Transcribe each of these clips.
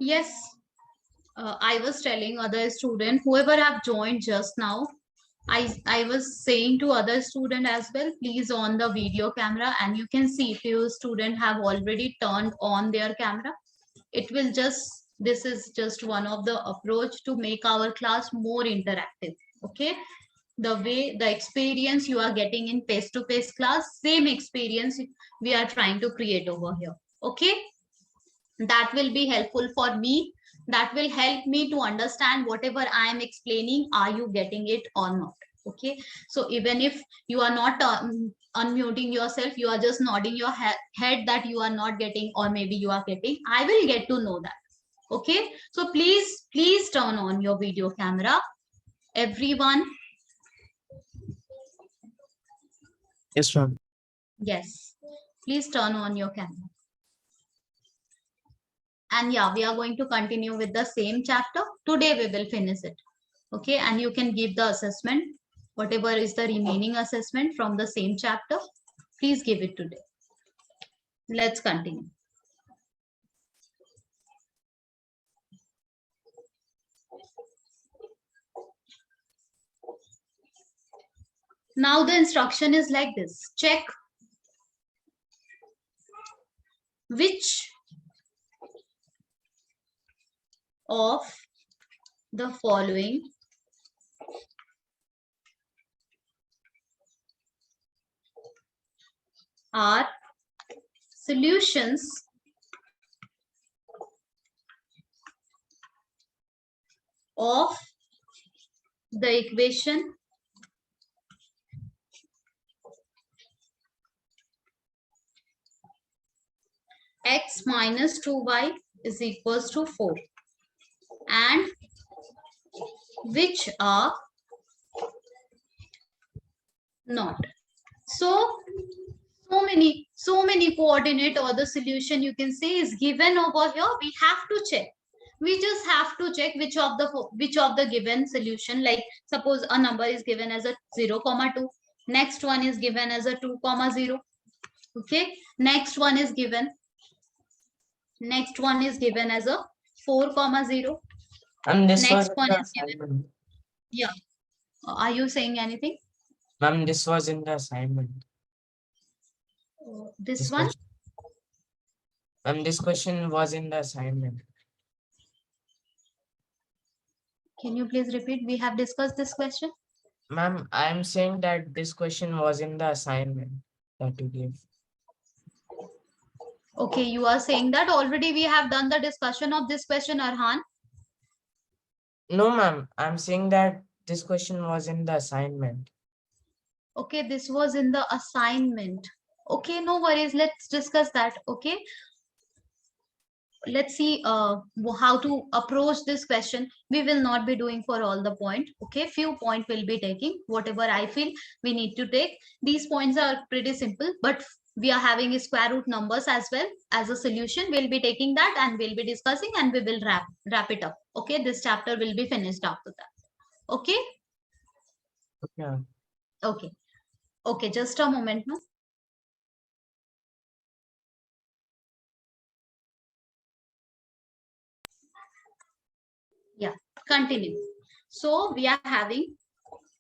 Yes, I was telling other student, whoever have joined just now, I was saying to other student as well, please on the video camera, and you can see if your student have already turned on their camera. It will just, this is just one of the approach to make our class more interactive. Okay, the way, the experience you are getting in face-to-face class, same experience we are trying to create over here. Okay, that will be helpful for me. That will help me to understand whatever I am explaining, are you getting it or not. Okay, so even if you are not unmuting yourself, you are just nodding your head that you are not getting, or maybe you are getting, I will get to know that. Okay, so please turn on your video camera, everyone. Yes, ma'am. Yes, please turn on your camera. And yeah, we are going to continue with the same chapter. Today we will finish it. Okay, and you can give the assessment, whatever is the remaining assessment from the same chapter. Please give it today. Let's continue. Now the instruction is like this. Check which of the following are solutions of the equation x minus 2y is equals to 4, and which are not. So many coordinate or the solution you can say is given over here. We have to check. We just have to check which of the given solution. Like suppose a number is given as a 0,2. Next one is given as a 2,0. Okay. Next one is given as a 4,0. And this was Next in one the is given. assignment. Yeah. Are you saying anything? Ma'am, this was in the assignment. This one? Ma'am, this question was in the assignment. Can you please repeat? We have discussed this question. Ma'am, I am saying that this question was in the assignment that you gave. Okay, you are saying that already we have done the discussion of this question, Arhan. No, ma'am, I'm saying that this question was in the assignment. Okay, this was in the assignment. Okay, no worries. Let's discuss that. Okay. Let's see how to approach this question. We will not be doing for all the point. Okay, few point will be taking whatever I feel we need to take. These points are pretty simple, but we are having square root numbers as well as a solution. We'll be taking that and we'll be discussing, and we will wrap it up. Okay, this chapter will be finished after that. Okay. Yeah. Okay. Okay, just a moment. No. Yeah, continue. So we are having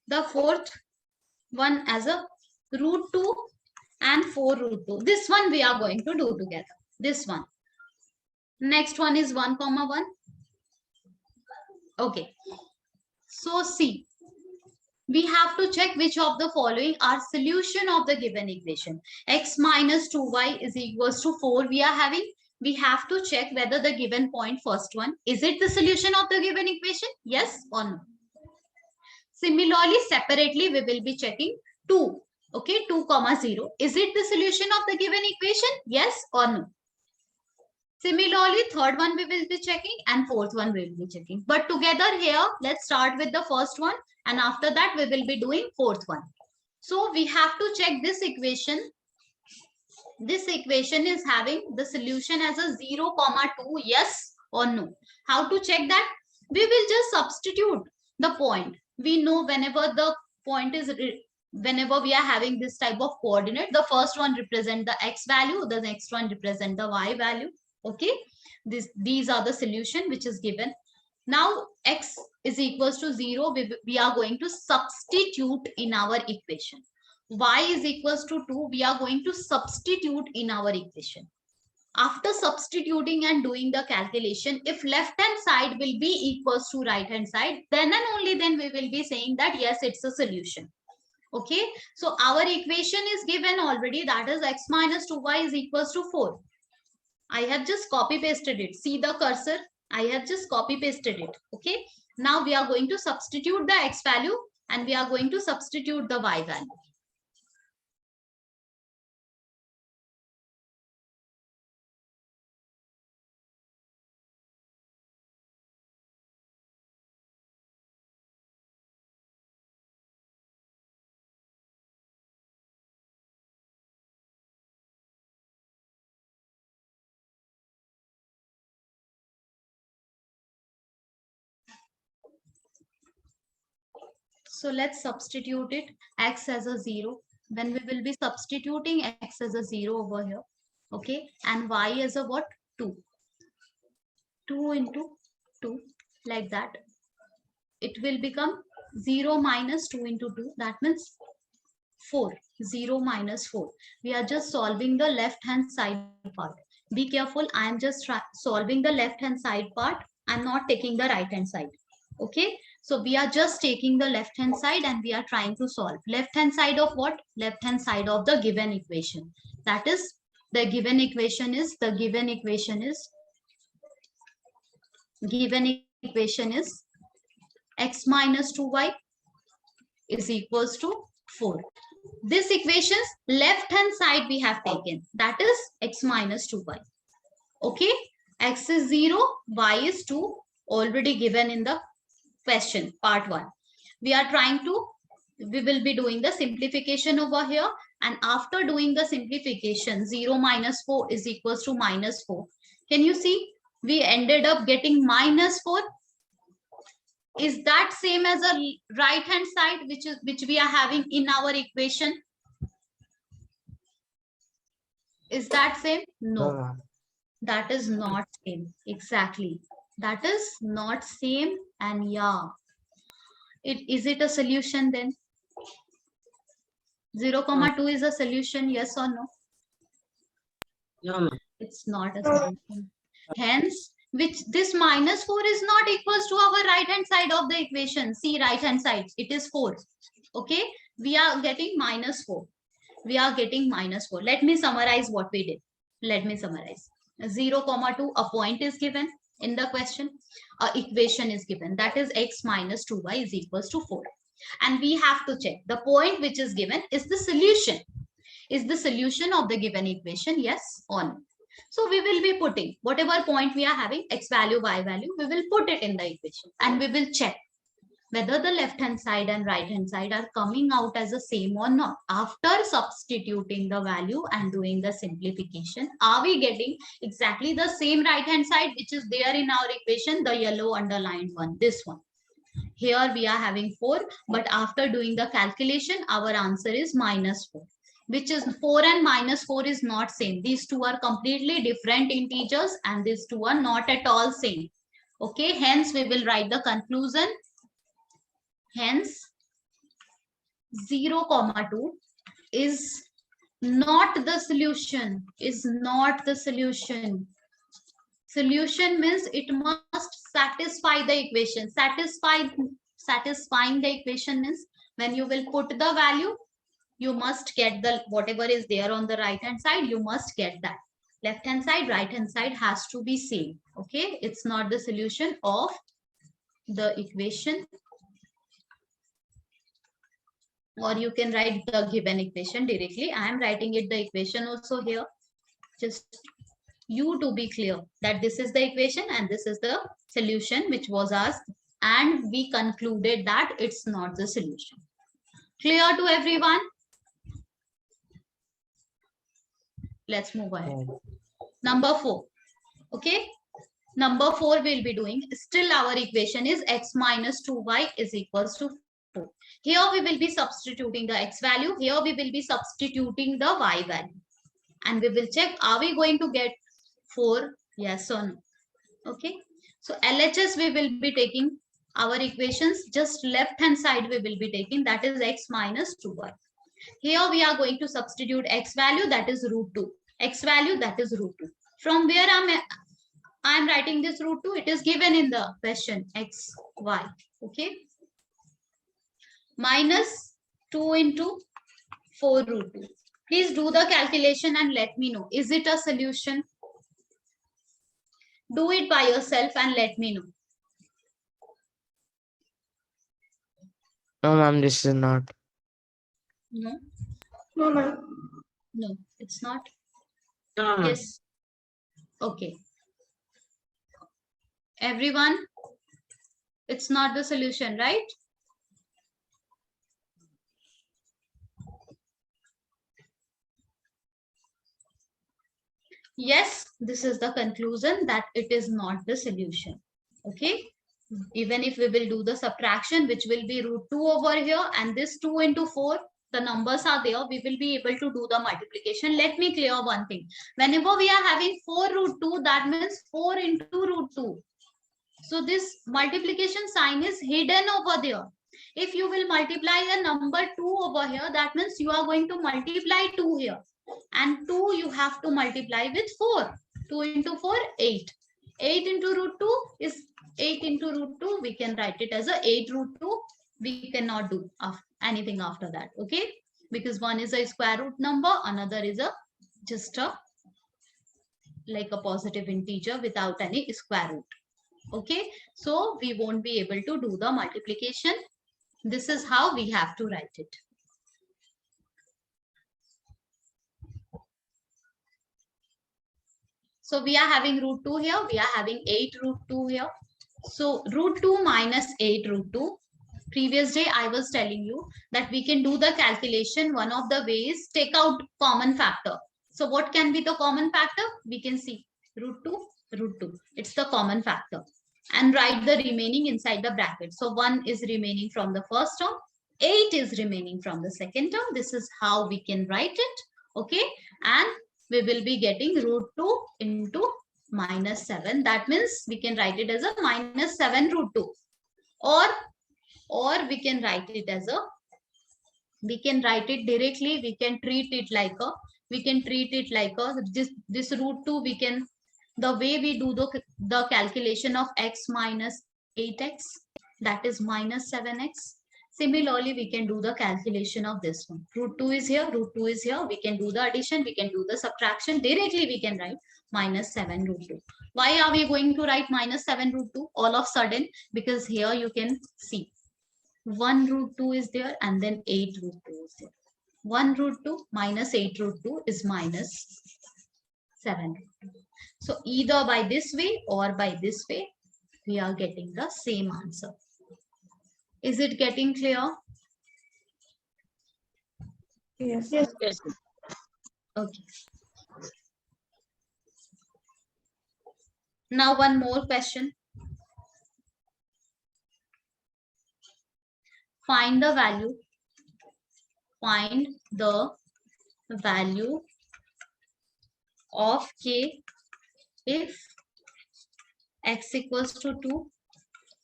the fourth one as a root 2 and 4 root 2. This one we are going to do together. This one. Next one is 1,1. Okay. So see, we have to check which of the following are solution of the given equation. X minus 2y is equals to 4. We have to check whether the given point, first one, is it the solution of the given equation? Yes or no. Similarly, separately, we will be checking 2. Okay, 2,0. Is it the solution of the given equation? Yes or no. Similarly, third one we will be checking and fourth one we will be checking. But together here, let's start with the first one, and after that we will be doing fourth one. So we have to check this equation. This equation is having the solution as a 0,2, yes or no. How to check that? We will just substitute the point. We know whenever the point is, whenever we are having this type of coordinate, the first one represent the x value, the next one represent the y value. Okay, these are the solution which is given. Now x is equals to 0. We are going to substitute in our equation. Y is equals to 2. We are going to substitute in our equation. After substituting and doing the calculation, if left hand side will be equals to right hand side, then and only then we will be saying that yes, it's a solution. Okay, so our equation is given already, that is x minus 2y is equals to 4. I have just copy pasted it. See the cursor? I have just copy pasted it. Okay. Now we are going to substitute the x value and we are going to substitute the y value. So let's substitute it, x as a 0. Then we will be substituting x as a 0 over here. Okay. And y as a what? 2. 2 into 2, like that. It will become 0 minus 2 into 2. That means 4. 0 minus 4. We are just solving the left hand side part. Be careful. I am just solving the left hand side part. I'm not taking the right hand side. Okay. So we are just taking the left hand side and we are trying to solve. Left hand side of what? Left hand side of the given equation. That is, the given equation is x minus 2y is equals to 4. This equation's left hand side we have taken, that is x minus 2y. Okay, x is 0, y is 2, already given in the question part 1. We will be doing the simplification over here, and after doing the simplification, 0 minus 4 is equals to minus 4. Can you see? We ended up getting minus 4. Is that same as a right hand side which we are having in our equation? Is that same? No, that is not same. Exactly, that is not same. And yeah, is it a solution then? 0, 2 is a solution, yes or no? No. It's not a solution. Hence, which this minus 4 is not equals to our right hand side of the equation. See, right hand side, it is 4. Okay, we are getting minus 4. We are getting minus 4. Let me summarize what we did. Let me summarize. 0, 2, a point is given in the question. A equation is given, that is x minus 2y is equals to 4. And we have to check the point which is given is the solution. Is the solution of the given equation, yes or no? So we will be putting whatever point we are having, x value, y value, we will put it in the equation and we will check whether the left hand side and right hand side are coming out as the same or not. After substituting the value and doing the simplification, are we getting exactly the same right hand side which is there in our equation, the yellow underlined one, this one. Here we are having 4, but after doing the calculation, our answer is minus 4. Which is 4 and minus 4 is not same. These two are completely different integers and these two are not at all same. Okay, hence we will write the conclusion. Hence 0, 2 is not the solution. Is not the solution. Solution means it must satisfy the equation. Satisfying the equation means when you will put the value, you must get the whatever is there on the right hand side, you must get that. Left hand side, right hand side has to be same. Okay, it's not the solution of the equation. Or you can write the given equation directly. I am writing it the equation also here. Just you to be clear that this is the equation and this is the solution which was asked, and we concluded that it's not the solution. Clear to everyone? Let's move ahead. Number 4. Okay, number 4 we'll be doing. Still our equation is x minus 2y is equals to 4. Here we will be substituting the x value. Here we will be substituting the y value. And we will check, are we going to get 4 Yes or no? Okay. So LHS we will be taking our equations, just left hand side we will be taking, that is x minus 2y. Here we are going to substitute x value, that is root 2. X value, that is root 2. From where I'm writing this root 2, it is given in the question x, y. Okay. Minus 2 into 4 root 2. Please do the calculation and let me know. Is it a solution? Do it by yourself and let me know. No, ma'am, this is not. No? No, ma'am. No, it's not. No, ma'am. Yes. Okay. Everyone, it's not the solution, right? Yes, this is the conclusion, that it is not the solution. Okay. Even if we will do the subtraction, which will be root 2 over here, and this 2 into 4, the numbers are there, we will be able to do the multiplication. Let me clear one thing. Whenever we are having 4 root 2, that means 4 into root 2. So this multiplication sign is hidden over there. If you will multiply a number 2 over here, that means you are going to multiply 2 here. And 2 you have to multiply with 4. 2 into 4, 8. 8 into root 2 is 8 into root 2. We can write it as a 8 root 2. We cannot do anything after that. Okay. Because one is a square root number. Another is a just a like a positive integer without any square root. Okay. So we won't be able to do the multiplication. This is how we have to write it. So we are having root 2 here. We are having 8 root 2 here. So root 2 minus 8 root 2. Previous day I was telling you that we can do the calculation. One of the ways, take out common factor. So what can be the common factor? We can see root 2, root 2. It's the common factor. And write the remaining inside the bracket. So 1 is remaining from the first term. 8 is remaining from the second term. This is how we can write it. Okay. And we will be getting root 2 into minus 7. That means we can write it as a minus 7 root 2. Or we can write it as a, we can write it directly. We can treat it like a, this root 2, we can, the way we do the calculation of x minus 8x, that is minus 7x. Similarly, we can do the calculation of this one. Root 2 is here, root 2 is here. We can do the addition, we can do the subtraction. Directly, we can write minus 7 root 2. Why are we going to write minus 7 root 2 all of a sudden? Because here you can see 1 root 2 is there and then 8 root 2 is there. 1 root 2 minus 8 root 2 is minus 7 root 2. So either by this way or by this way, we are getting the same answer. Is it getting clear? Yes. Yes. Okay. Now one more question. Find the value. Find the value of k if x equals to 2,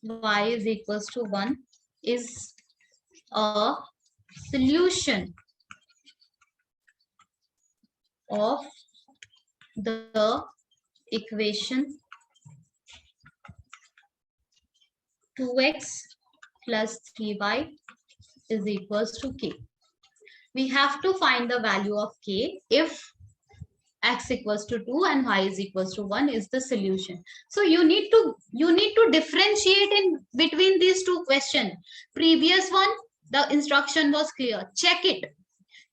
y is equals to 1 is a solution of the equation 2x plus 3y is equals to k. We have to find the value of k if x equals to 2 and y is equals to 1 is the solution. So you need to differentiate in between these two questions. Previous one, the instruction was clear. Check it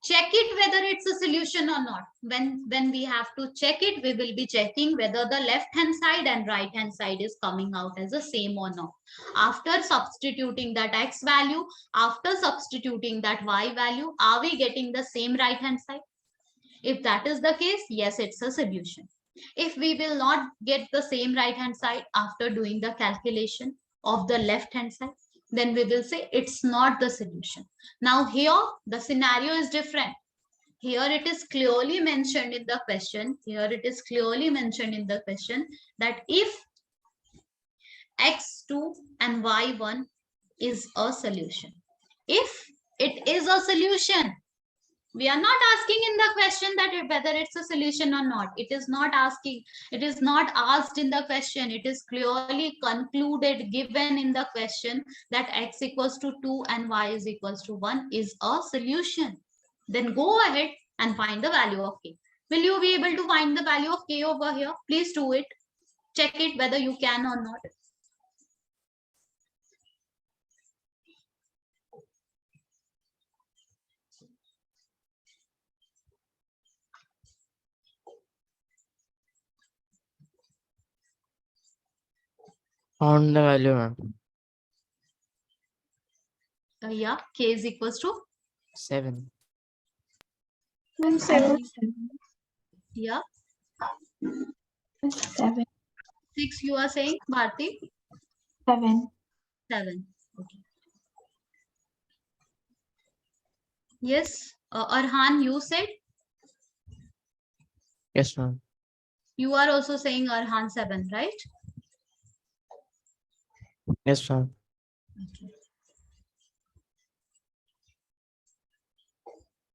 whether it's a solution or not. When we have to check it, we will be checking whether the left hand side and right hand side is coming out as the same or not. After substituting that x value, after substituting that y value, are we getting the same right hand side? If that is the case, yes, it's a solution. If we will not get the same right hand side after doing the calculation of the left hand side, then we will say it's not the solution. Now here, the scenario is different. Here it is clearly mentioned in the question. Here it is clearly mentioned in the question that if x2 and y1 is a solution. If it is a solution, we are not asking in the question that whether it's a solution or not. It is not asking, it is not asked in the question. It is clearly concluded, given in the question that x equals to 2 and y is equals to 1 is a solution. Then go ahead and find the value of k. Will you be able to find the value of k over here? Please do it. Check it whether you can or not. Found the value, ma'am. Yeah, k is equals to 7. Ma'am, 7. yeah 7. 6. You are saying, Bharti? 7. 7. Okay. Yes, Arhan, you said Yes, ma'am. you are also saying Arhan 7, right? Yes, ma'am. Okay.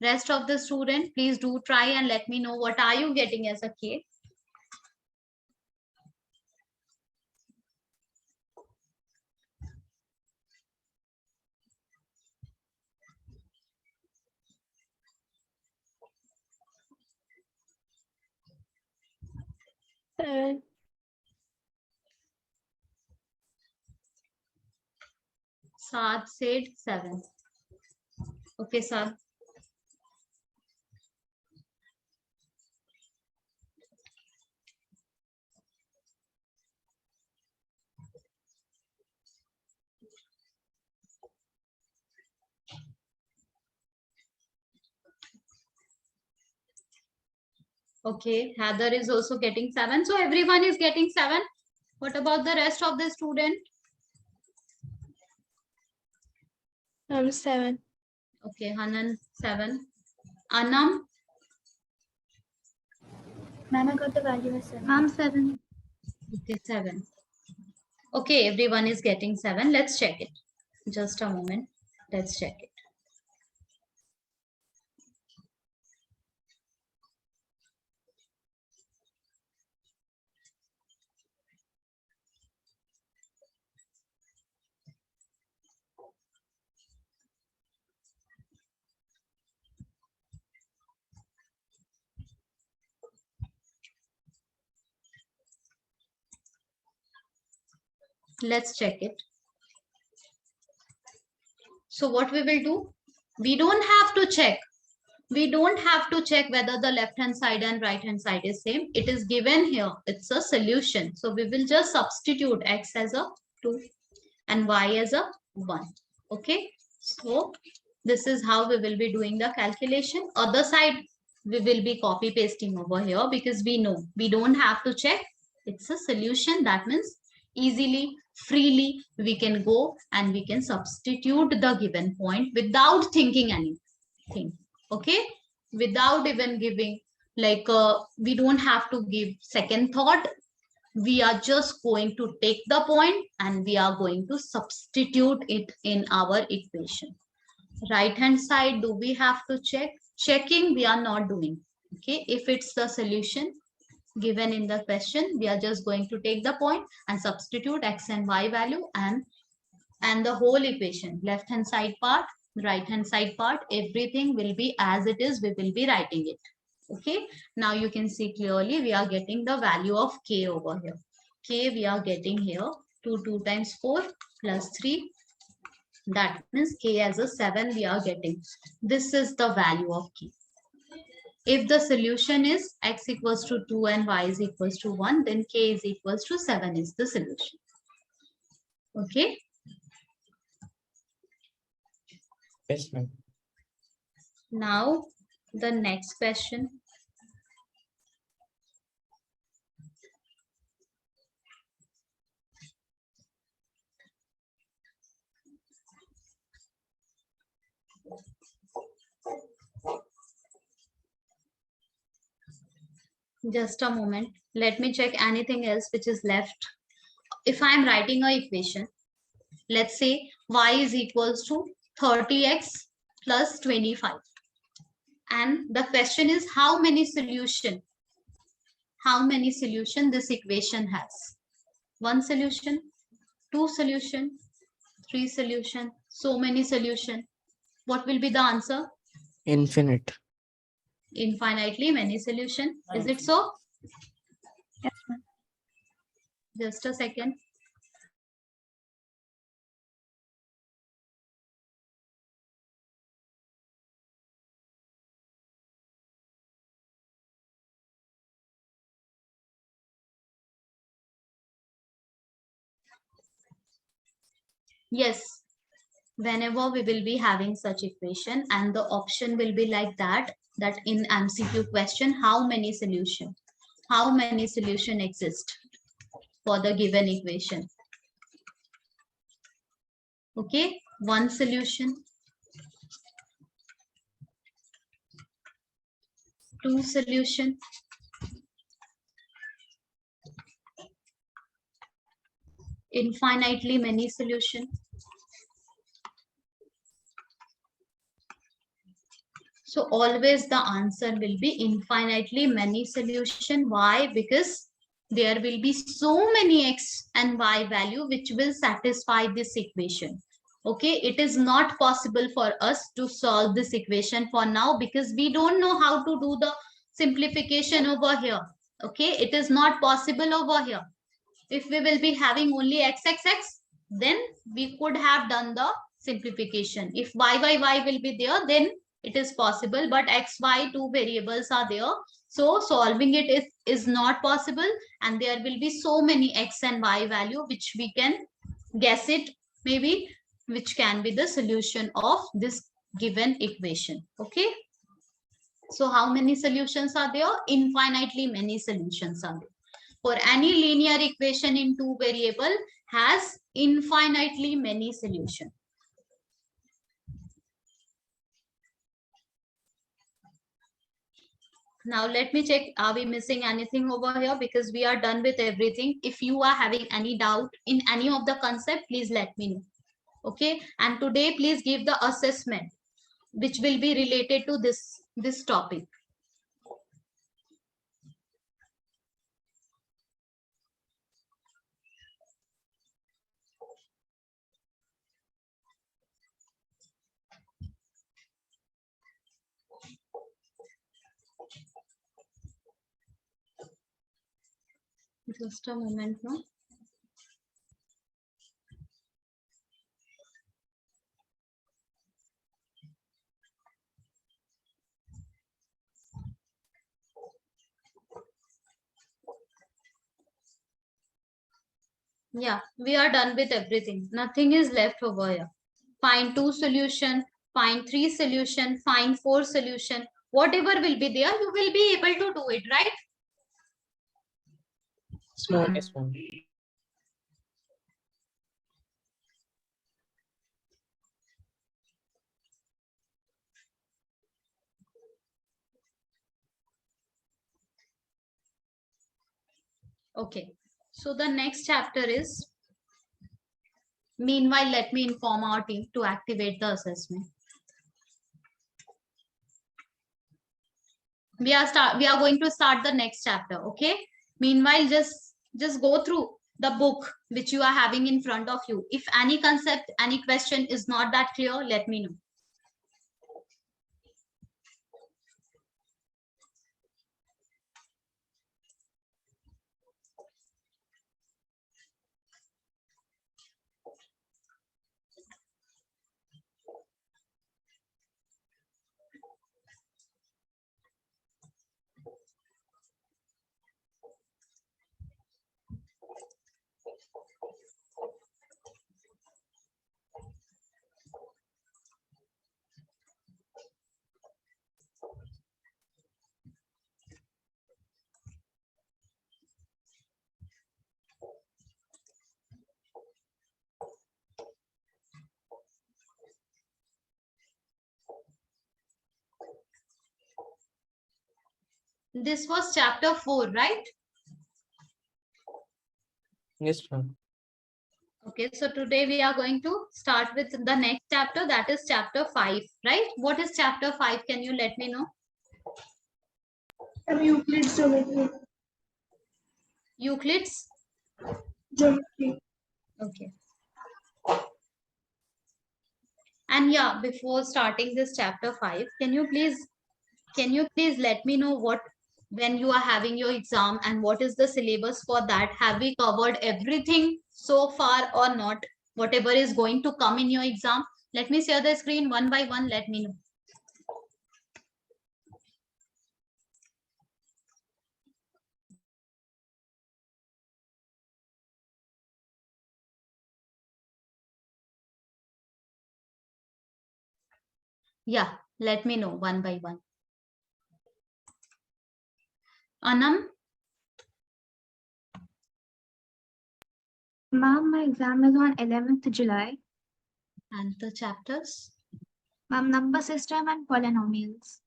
Rest of the student, please do try and let me know what are you getting as a K. Saad said 7. Okay, Saad. Okay, Heather is also getting 7. So everyone is getting 7. What about the rest of the student? 7. Okay, Hanan 7. Anam? Ma'am, I got the value as 7. Ma'am 7. Okay, 7. Okay, everyone is getting 7. Let's check it. Just a moment. Let's check it. Let's check it. So what we will do? We don't have to check. We don't have to check whether the left hand side and right hand side is same. It is given here. It's a solution. So we will just substitute x as a 2 and y as a 1. Okay. So this is how we will be doing the calculation. Other side, we will be copy pasting over here because we know we don't have to check. It's a solution. That means easily, freely, we can go and we can substitute the given point without thinking anything. Okay, without even giving like we don't have to give second thought. We are just going to take the point and we are going to substitute it in our equation. Right hand side, do we have to check? Checking we are not doing. Okay, if it's the solution given in the question, we are just going to take the point and substitute x and y value, and the whole equation, left hand side part, right hand side part, everything will be as it is. We will be writing it. Okay, now you can see clearly we are getting the value of k over here. K we are getting here 2 times 4 plus 3. That means k as a 7 we are getting. This is the value of k. If the solution is x equals to 2 and y is equals to 1, then k is equals to 7 is the solution. Okay. Yes, ma'am. Now the next question. Just a moment. Let me check anything else which is left. If I am writing a equation, let's say y is equals to 30x plus 25. And the question is how many solution? How many solution this equation has? One solution, two solution, three solution, so many solution. What will be the answer? Infinite. Infinitely many solution. Is it so? Yes, ma'am. Just a second. Yes, whenever we will be having such equation and the option will be like that, that in MCQ question, how many solution exist for the given equation? Okay, one solution, two solution, infinitely many solution. So always the answer will be infinitely many solution. Why? Because there will be so many x and y value which will satisfy this equation. Okay, it is not possible for us to solve this equation for now because we don't know how to do the simplification over here. Okay, it is not possible over here. If we will be having only xxx, then we could have done the simplification. If y will be there, then it is possible, but x, y, two variables are there. So solving it is not possible, and there will be so many x and y value which we can guess it, maybe, which can be the solution of this given equation. Okay. So how many solutions are there? Infinitely many solutions are there. For any linear equation in two variable has infinitely many solutions. Now let me check, are we missing anything over here? Because we are done with everything. If you are having any doubt in any of the concept, please let me know. Okay. And today, please give the assessment which will be related to this topic. Just a moment now. Yeah, we are done with everything. Nothing is left over here. Find two solution, find three solution, find four solution. Whatever will be there, you will be able to do it, right? Yes, ma'am. Okay. So the next chapter is, meanwhile, let me inform our team to activate the assessment. We are going to start the next chapter. Okay. Meanwhile, just go through the book which you are having in front of you. If any concept, any question is not that clear, let me know. This was chapter 4, right? Yes, ma'am. Okay, so today we are going to start with the next chapter, that is chapter 5, right? What is chapter 5? Can you let me know? Euclid's geometry. Euclid's? Geometry. Okay. And yeah, before starting this chapter 5, can you please let me know when you are having your exam and what is the syllabus for that? Have we covered everything so far or not? Whatever is going to come in your exam, let me share the screen one by one. Let me know. Yeah, let me know one by one. Anam? Ma'am, my exam is on 11th July. And the chapters? Ma'am, number system and polynomials.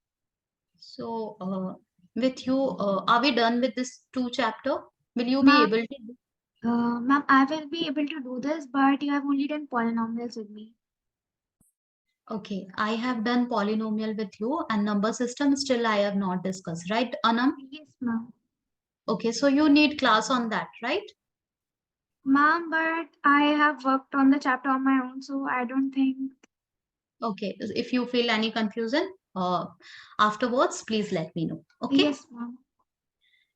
So, with you, are we done with this 2 chapter? Will you be Ma'am, able to? ma'am, I will be able to do this, but you have only done polynomials with me. Okay, I have done polynomial with you and number system still I have not discussed, right, Anam? Yes, ma'am. Okay, so you need class on that, right? Ma'am, but I have worked on the chapter on my own, so I don't think. Okay, if you feel any confusion afterwards, please let me know. Okay. Yes, ma'am.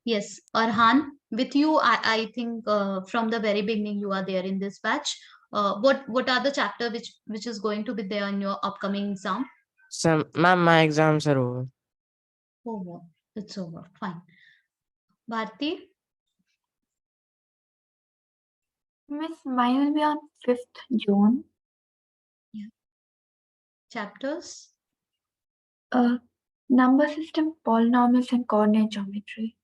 Yes, Arhan, with you, I think from the very beginning you are there in this batch. What are the chapter which is going to be there in your upcoming exam? Ma'am, my exams are over. Over. It's over. Fine. Bharti, Miss, mine will be on 5th June. chapters? Number system, polynomials, and coordinate geometry.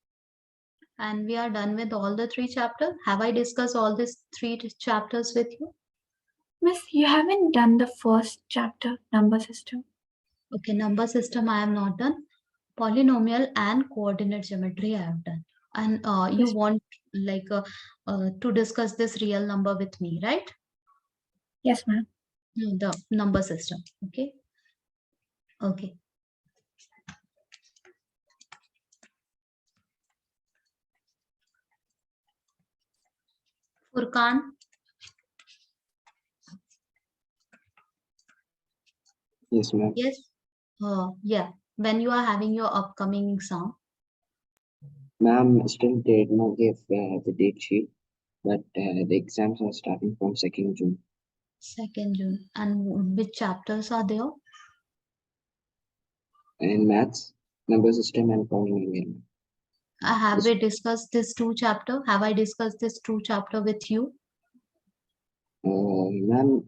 And we are done with all the 3 chapters. Have I discussed all these 3 chapters with you? Miss, you haven't done the first chapter, number system. Okay, number system I have not done. Polynomial and coordinate geometry I have done. And you Yes. want like to discuss this real number with me, right? Yes, ma'am. The number system. Okay. Okay. Furkan, Yes, ma'am. yes. Yeah. When you are having your upcoming exam. Ma'am still did not give the date sheet, but the exams are starting from 2nd June. 2nd June. And which chapters are there? In maths, number system and polynomial. Have we discussed this 2 chapter? Have I discussed this 2 chapter with you? Ma'am,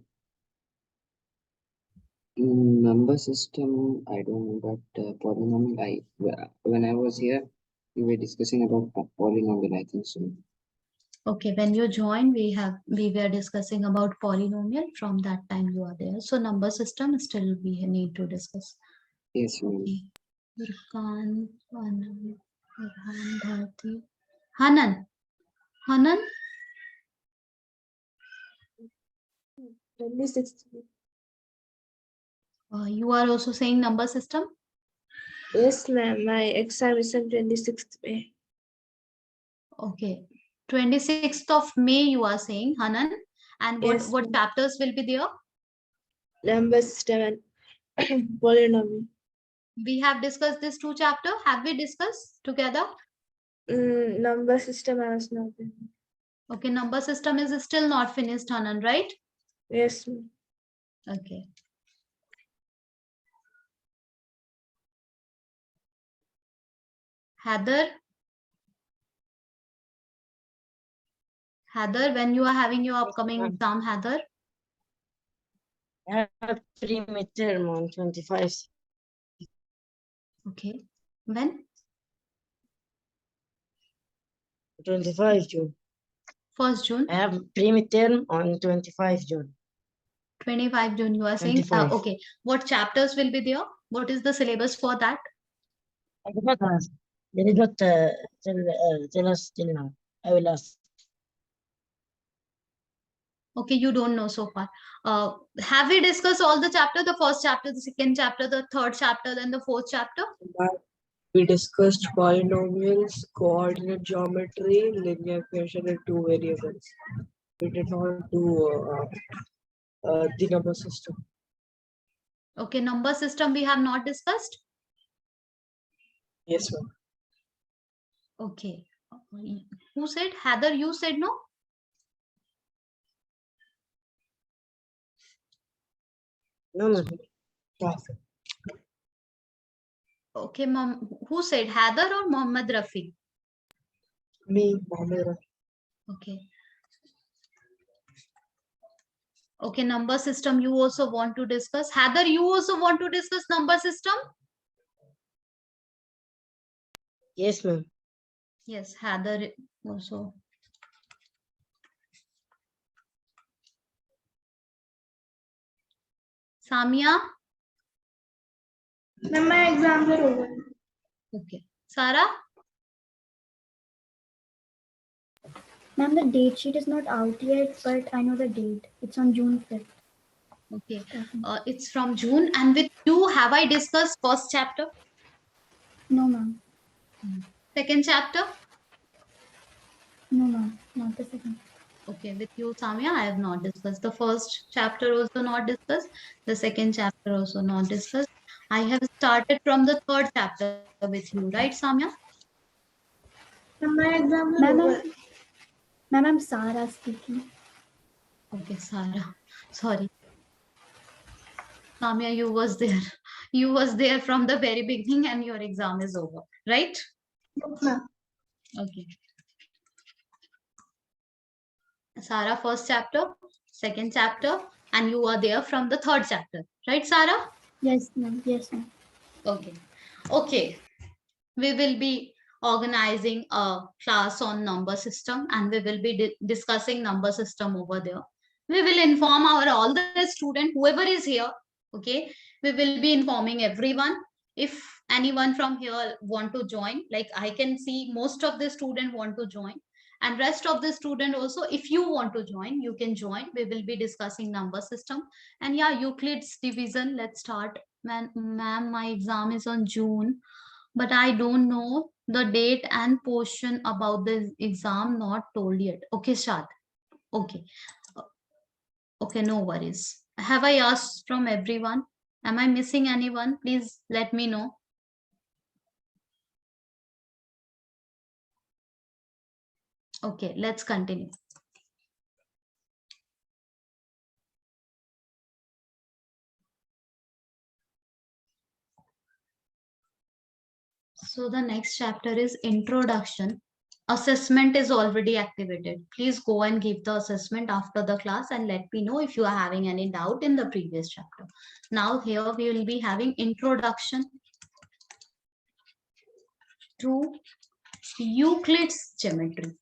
number system, I don't know, but polynomial, when I was here, we were discussing about polynomial, I think so. Okay, when you joined, we were discussing about polynomial. From that time you are there. So number system still we need to discuss. Yes, ma'am. Okay. Furkan, Anam, Farhan, Bharti. Hanan. Hanan, 26th. you are also saying number system? Yes, ma'am. My exam is on 26th May. Okay. 26th of May you are saying, Hanan. And Yes, what ma'am. chapters will be there? Number system and polynomial. We have discussed this 2 chapter. Have we discussed together? Number system has not been. Okay, number system is still not finished, Hanan, right? Yes, ma'am. Okay. Heather. Heather, when you are having your upcoming ma'am. exam, Heather? I have pre-midterm on 25. Okay. When? 25 June. 1st June? I have pre-midterm on 25 June. 25 June you are saying? 25. Okay. What chapters will be there? What is the syllabus for that? I cannot ask. They did not tell us till now. I will ask. Okay, you don't know so far. Have we discussed all the chapter? The first chapter, the second chapter, the third chapter, then the fourth chapter? We discussed polynomials, coordinate geometry, linear equation, and two variables. We did not do the number system. Okay, number system we have not discussed. Yes, ma'am. Okay. Who said? Heather, you said no? No, ma'am. Okay, mom. Who said? Heather or Mohammed Rafi? Me, Mohammed. Okay. Okay, number system you also want to discuss. Heather, you also want to discuss number system? Yes, ma'am. Yes, Heather also. Samia? Ma'am, my exams are over. Okay. Sarah? Ma'am, the date sheet is not out yet, but I know the date. It's on June 5th. Okay. It's from June. And with you, have I discussed first chapter? No, ma'am. Second chapter? No, ma'am. Not the second. Okay, with you, Samia, I have not discussed. The first chapter also not discussed. The second chapter also not discussed. I have started from the third chapter with you, right, Samia? Ma'am, my exams are Ma'am, over. ma'am, I'm Sarah speaking. Okay, Sarah. Sorry. Samia, you was there. You was there from the very beginning and your exam is over, right? Yes, ma'am. Okay. Sarah, first chapter, second chapter, and you are there from the third chapter, right, Sarah? Yes, ma'am. Yes, ma'am. Okay. Okay. We will be organizing a class on number system and we will be discussing number system over there. We will inform our all the student, whoever is here. Okay. We will be informing everyone. If anyone from here want to join, like I can see most of the student want to join. And rest of the student also, if you want to join, you can join. We will be discussing number system. And yeah, Euclid's division, let's start. Ma'am, my exam is on June, but I don't know the date and portion about the exam not told yet. Okay, Shad. Okay. Okay, no worries. Have I asked from everyone? Am I missing anyone? Please let me know. Okay, let's continue. So the next chapter is introduction. Assessment is already activated. Please go and give the assessment after the class and let me know if you are having any doubt in the previous chapter. Now here we will be having introduction to Euclid's geometry.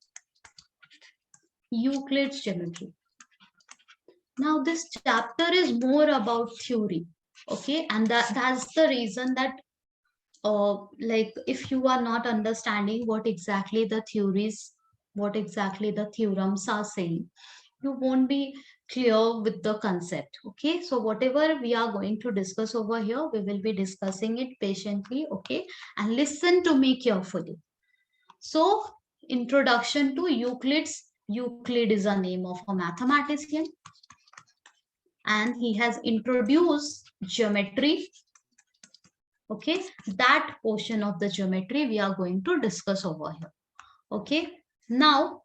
Euclid's geometry. Now this chapter is more about theory. Okay, and that's the reason that like if you are not understanding what exactly the theories, what exactly the theorems are saying, you won't be clear with the concept. Okay, so whatever we are going to discuss over here, we will be discussing it patiently. Okay, and listen to me carefully. So introduction to Euclid's. Euclid is a name of a mathematician and he has introduced geometry. Okay, that portion of the geometry we are going to discuss over here. Okay, now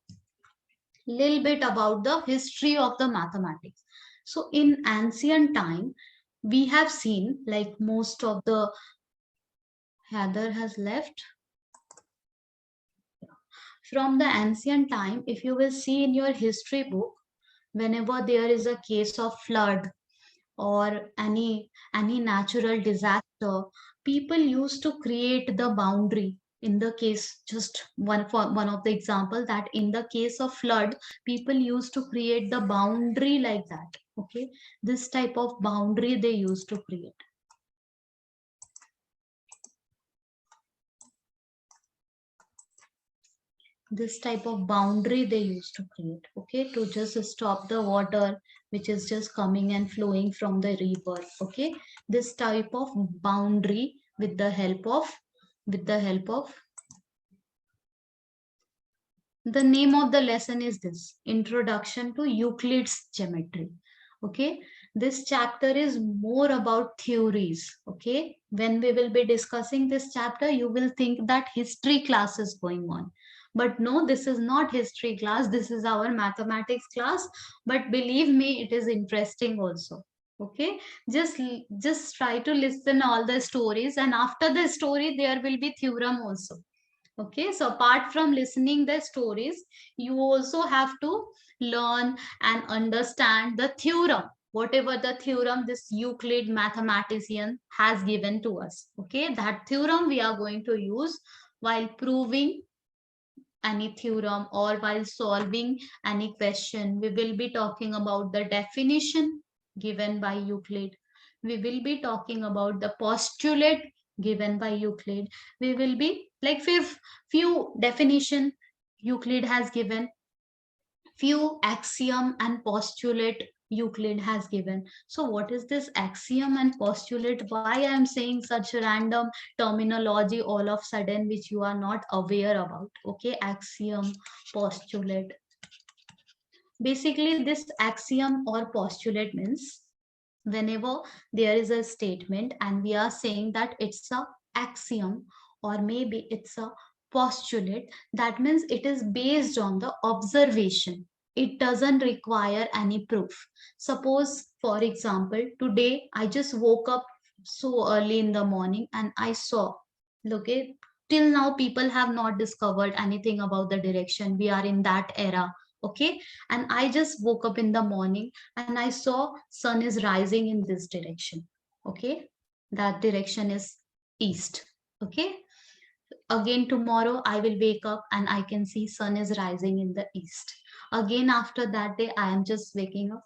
little bit about the history of the mathematics. So in ancient time, we have seen like most of the Heather has left. From the ancient time, if you will see in your history book, whenever there is a case of flood or any natural disaster, people used to create the boundary. In the case, just one of the example, that in the case of flood, people used to create the boundary like that. Okay, this type of boundary they used to create. This type of boundary they used to create, okay, to just stop the water which is just coming and flowing from the river. Okay, this type of boundary with the help of the name of the lesson is this, Introduction to Euclid's Geometry. Okay, this chapter is more about theories. Okay, when we will be discussing this chapter, you will think that history class is going on. But no, this is not history class. This is our mathematics class. But believe me, it is interesting also. Okay, just try to listen all the stories, and after the story, there will be theorem also. Okay, so apart from listening the stories, you also have to learn and understand the theorem, whatever the theorem this Euclid mathematician has given to us. Okay, that theorem we are going to use while proving any theorem or while solving any question. We will be talking about the definition given by Euclid. We will be talking about the postulate given by Euclid. We will be like few definition Euclid has given, few axiom and postulate Euclid has given. So what is this axiom and postulate? Why I am saying such random terminology all of sudden which you are not aware about? Okay, axiom, postulate. Basically, this axiom or postulate means whenever there is a statement and we are saying that it's a axiom or maybe it's a postulate, that means it is based on the observation. It doesn't require any proof. Suppose, for example, today I just woke up so early in the morning and I saw, okay, till now people have not discovered anything about the direction. We are in that era. Okay, and I just woke up in the morning and I saw sun is rising in this direction. Okay, that direction is east. Okay, again tomorrow I will wake up and I can see sun is rising in the east. Again after that day I am just waking up,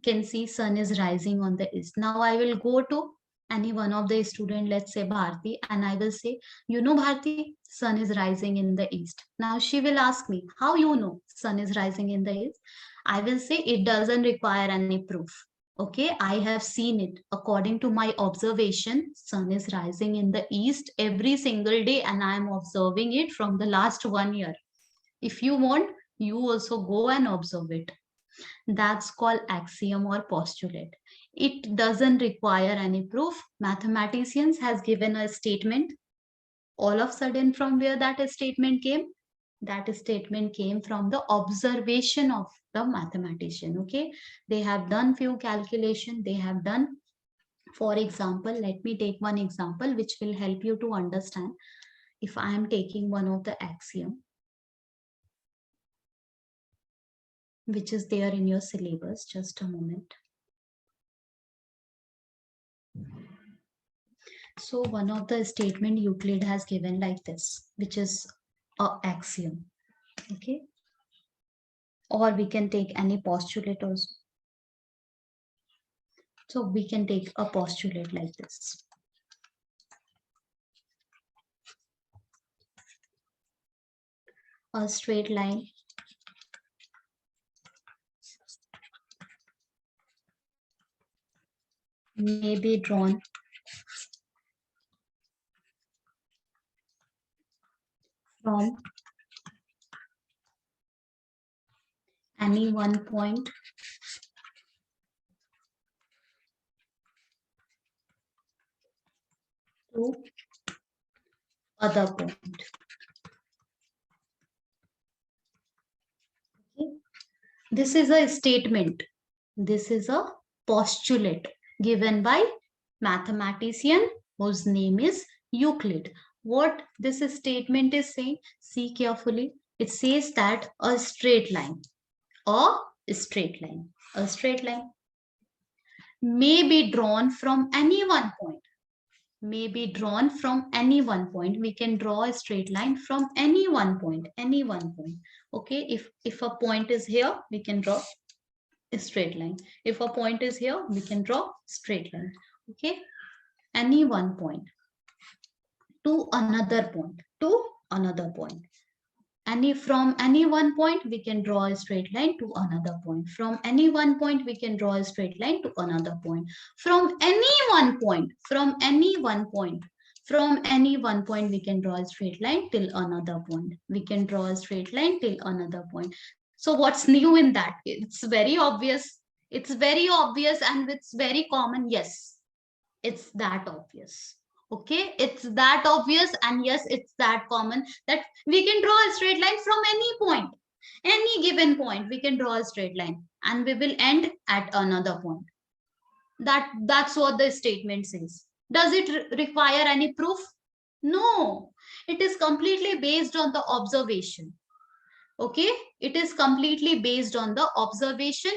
can see sun is rising on the east. Now I will go to any one of the student, let's say Bharti, and I will say, you know Bharti, sun is rising in the east. Now she will ask me, how you know sun is rising in the east? I will say it doesn't require any proof. Okay, I have seen it. According to my observation, sun is rising in the east every single day and I am observing it from the last 1 year. If you want, you also go and observe it. That's called axiom or postulate. It doesn't require any proof. Mathematicians has given a statement. All of a sudden, from where that statement came? That statement came from the observation of the mathematician. Okay, they have done few calculation. They have done, for example, let me take one example which will help you to understand. If I am taking one of the axiom which is there in your syllabus, just a moment. So one of the statement Euclid has given like this, which is a axiom. Okay, or we can take any postulate also. So we can take a postulate like this. A straight line may be drawn from any one point to other point. Okay. This is a statement. This is a postulate given by mathematician whose name is Euclid. What this statement is saying, see carefully. It says that a straight line may be drawn from any one point. We can draw a straight line from any one point. Okay, if a point is here, we can draw a straight line. If a point is here, we can draw straight line. Okay, any one point to another point, From any one point we can draw a straight line to another point. From any one point we can draw a straight line to another point. From any one point, from any one point, from any one point we can draw a straight line till another point. We can draw a straight line till another point. So what's new in that? It's very obvious. It's very obvious and it's very common. Yes, it's that obvious. Okay, it's that obvious, and yes, it's that common that we can draw a straight line from any point, any given point. We can draw a straight line and we will end at another point. That's what the statement says. Does it require any proof? No, it is completely based on the observation. Okay, it is completely based on the observation.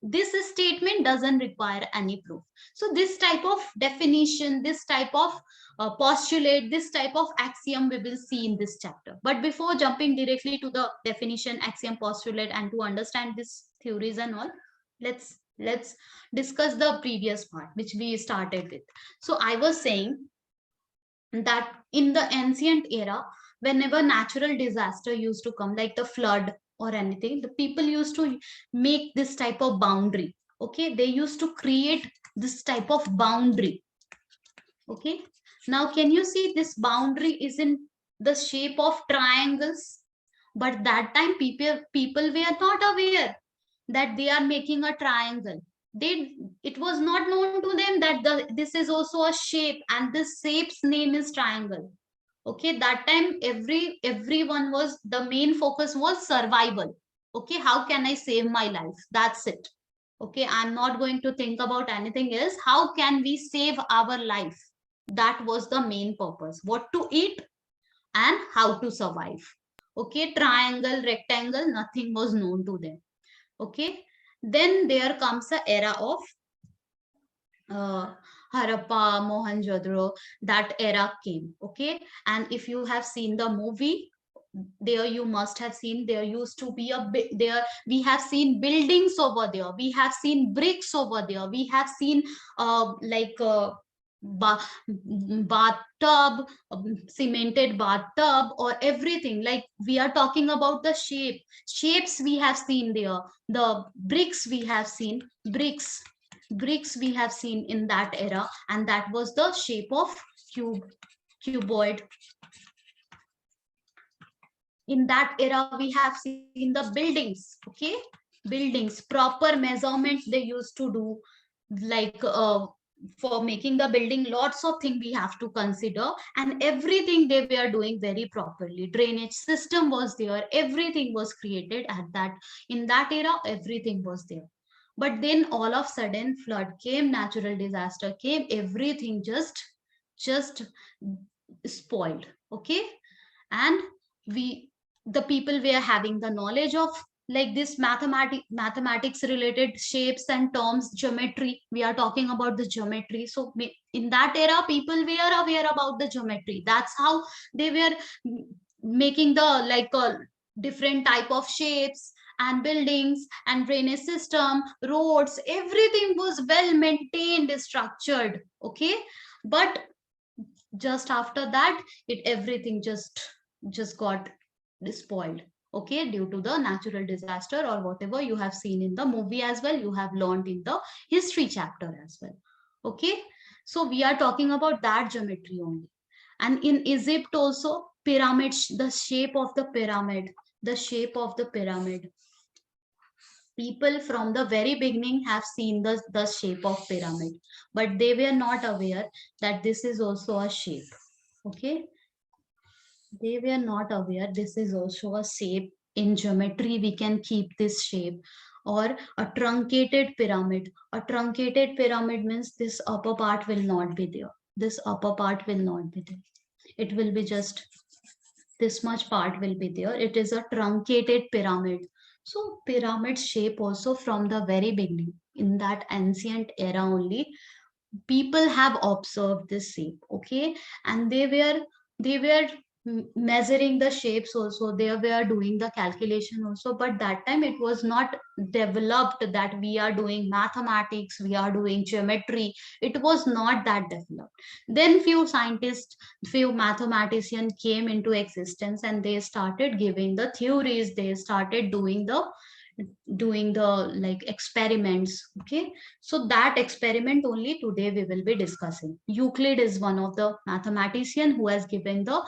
This statement doesn't require any proof. So this type of definition, this type of postulate, this type of axiom we will see in this chapter. But before jumping directly to the definition, axiom, postulate, and to understand these theories and all, let's discuss the previous part which we started with. So I was saying that in the ancient era, whenever natural disaster used to come, like the flood or anything, the people used to make this type of boundary. Okay, they used to create this type of boundary. Okay, now can you see this boundary is in the shape of triangles? But that time people were not aware that they are making a triangle. It was not known to them that this is also a shape, and this shape's name is triangle. Okay, that time everyone was, the main focus was survival. Okay, how can I save my life? That's it. Okay, I'm not going to think about anything else. How can we save our life? That was the main purpose. What to eat and how to survive. Okay, triangle, rectangle, nothing was known to them. Okay, then there comes the era of Harappa, Mohenjo-daro, that era came. Okay, and if you have seen the movie, there you must have seen there used to be a bit there. We have seen buildings over there. We have seen bricks over there. We have seen like bathtub, cemented bathtub, or everything. Like we are talking about the shapes we have seen there. The bricks we have seen, bricks we have seen in that era, and that was the shape of cuboid. In that era we have seen the buildings. Okay, buildings, proper measurements they used to do, like for making the building, lots of things we have to consider, and everything they were doing very properly. Drainage system was there, everything was created at that, in that era everything was there. But then all of sudden flood came, natural disaster came, everything just spoiled. Okay, and the people were having the knowledge of like this mathematics related shapes and terms, geometry. We are talking about the geometry. So in that era people were aware about the geometry. That's how they were making the like different type of shapes and buildings and drainage system, roads, everything was well maintained, structured. Okay, but just after that everything just got spoiled. Okay, due to the natural disaster or whatever you have seen in the movie as well, you have learned in the history chapter as well. Okay, so we are talking about that geometry only. And in Egypt also, pyramids, the shape of the pyramid, the shape of the pyramid, people from the very beginning have seen the shape of pyramid, but they were not aware that this is also a shape. Okay, they were not aware this is also a shape. In geometry we can keep this shape. Or a truncated pyramid. A truncated pyramid means this upper part will not be there. This upper part will not be there. It will be just this much part will be there. It is a truncated pyramid. So pyramid shape also from the very beginning, in that ancient era only, people have observed this shape. Okay, and they were measuring the shapes also. There we are doing the calculation also, but that time it was not developed that we are doing mathematics, we are doing geometry. It was not that developed. Then few scientists, few mathematicians came into existence, and they started giving the theories, they started doing the like experiments. Okay, so that experiment only today we will be discussing. Euclid is one of the mathematician who has given the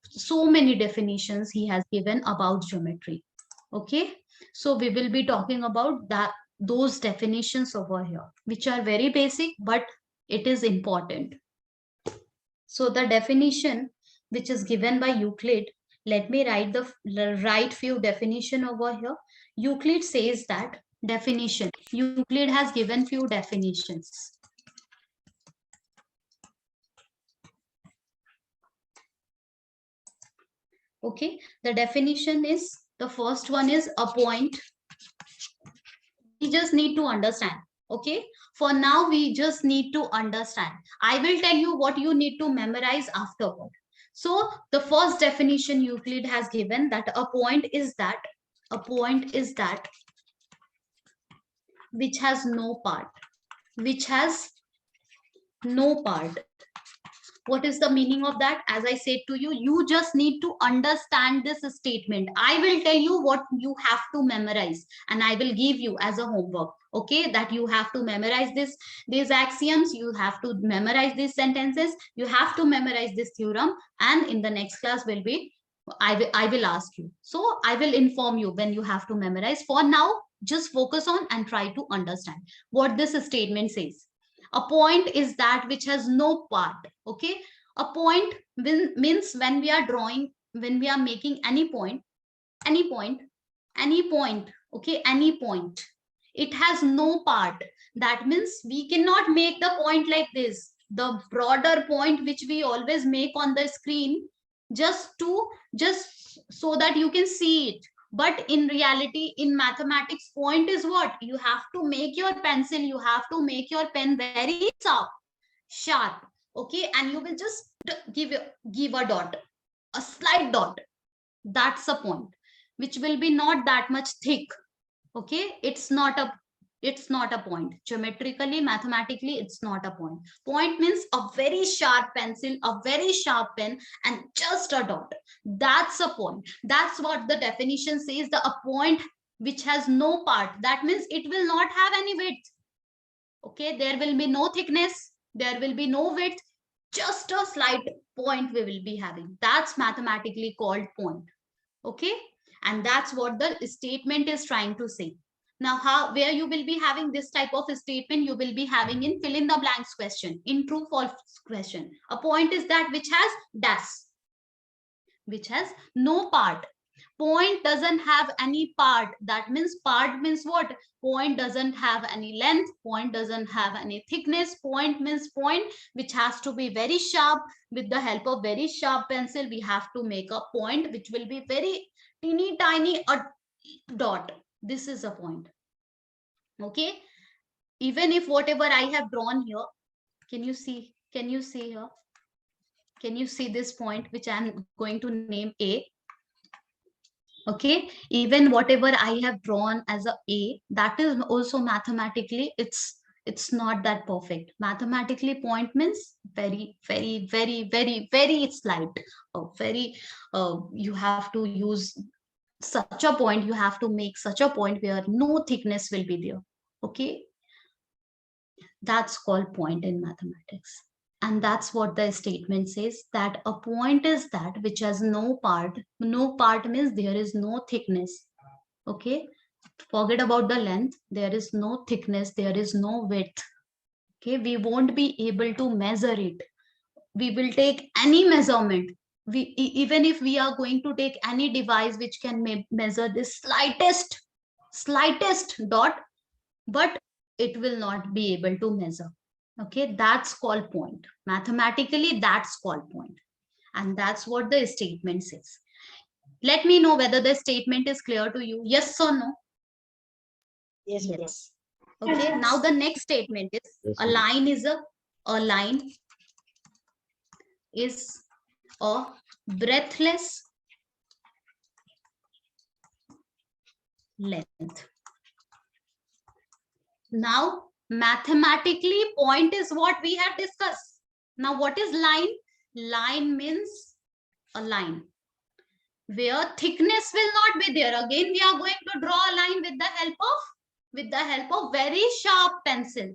so many definitions he has given about geometry. Okay, so we will be talking about that, those definitions over here, which are very basic, but it is important. So the definition which is given by Euclid, let me write few definition over here. Euclid says that definition, Euclid has given few definitions. Okay, the definition is, the first one is a point. We just need to understand. Okay, for now we just need to understand. I will tell you what you need to memorize afterward. So the first definition Euclid has given, that a point is that which has no part, which has no part. What is the meaning of that? As I said to you, you just need to understand this statement. I will tell you what you have to memorize, and I will give you as a homework. Okay, that you have to memorize these axioms, you have to memorize these sentences, you have to memorize this theorem, and in the next class will be, I will ask you. So I will inform you when you have to memorize. For now, just focus on and try to understand what this statement says. A point is that which has no part. Okay, a point means when we are drawing, when we are making any point, okay, any point, it has no part. That means we cannot make the point like this, the broader point which we always make on the screen, just so that you can see it. But in reality, in mathematics, point is what? You have to make your pencil, you have to make your pen very sharp. Okay, and you will just give a dot, a slight dot. That's a point, which will be not that much thick. Okay, it's not a point. Geometrically, mathematically, it's not a point. Point means a very sharp pencil, a very sharp pen, and just a dot. That's a point. That's what the definition says, a point which has no part. That means it will not have any width. Okay, there will be no thickness, there will be no width, just a slight point we will be having. That's mathematically called point. Okay, and that's what the statement is trying to say. Now, where you will be having this type of statement, you will be having in fill in the blanks question, in true false question. A point is that which has dash, which has no part. Point doesn't have any part. That means part means what? Point doesn't have any length, point doesn't have any thickness. Point means point which has to be very sharp. With the help of very sharp pencil, we have to make a point which will be very teeny tiny, a dot. This is a point. Okay, even if whatever I have drawn here, can you see here, can you see this point which I'm going to name A? Okay, even whatever I have drawn as a, that is also mathematically, it's not that perfect. Mathematically, point means very slight, you have to use such a point, you have to make such a point where no thickness will be there. Okay, that's called point in mathematics. And that's what the statement says, that a point is that which has no part. No part means there is no thickness. Okay, forget about the length, there is no thickness, there is no width. Okay, we won't be able to measure it. We will take any measurement, even if we are going to take any device which can measure this slightest dot, but it will not be able to measure. Okay, that's called point. Mathematically, that's called point. And that's what the statement says. Let me know whether the statement is clear to you. Yes or no? Yes, yes. Okay, now the next statement is, Yes, a line is a line is a breathless length. Now, mathematically, point is what we have discussed. Now, what is line? Line means a line where thickness will not be there. Again, we are going to draw a line with the help of very sharp pencil.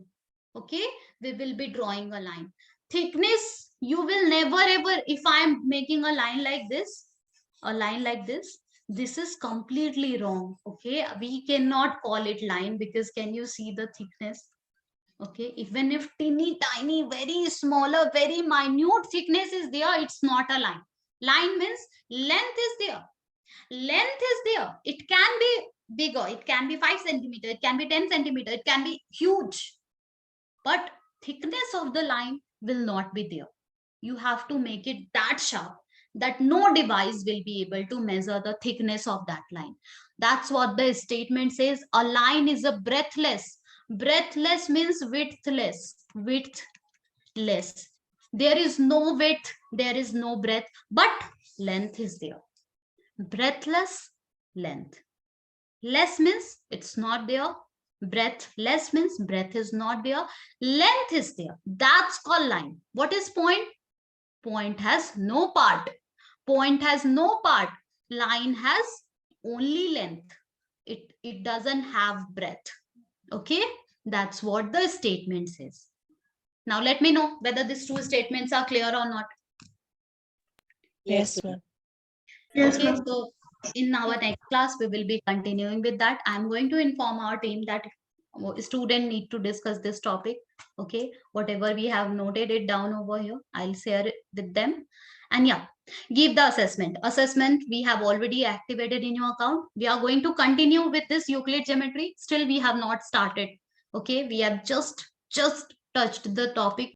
Okay, we will be drawing a line. Thickness, you will never ever, if I am making a line like this, this is completely wrong. Okay, we cannot call it line because can you see the thickness? Okay, even if teeny tiny, very smaller, very minute thickness is there, it's not a line. Line means length is there. Length is there. It can be bigger. It can be 5 centimeter. It can be 10 centimeter. It can be huge. But thickness of the line will not be there. You have to make it that sharp that no device will be able to measure the thickness of that line. That's what the statement says. A line is a breathless. Breathless means widthless. Widthless. There is no width, there is no breadth, but length is there. Breathless length. Less means it's not there. Breath less means breath is not there. Length is there. That's called line. What is point? Point has no part. Point has no part. Line has only length. It doesn't have breadth. Okay, that's what the statement says. Now let me know whether these two statements are clear or not. Yes, ma'am. Yes, Okay, ma'am. so in our next class, we will be continuing with that. I'm going to inform our team that student need to discuss this topic. Okay, whatever we have noted it down over here, I'll share it with them. And yeah, give the assessment. Assessment we have already activated in your account. We are going to continue with this Euclid geometry. Still, we have not started. Okay, we have just touched the topic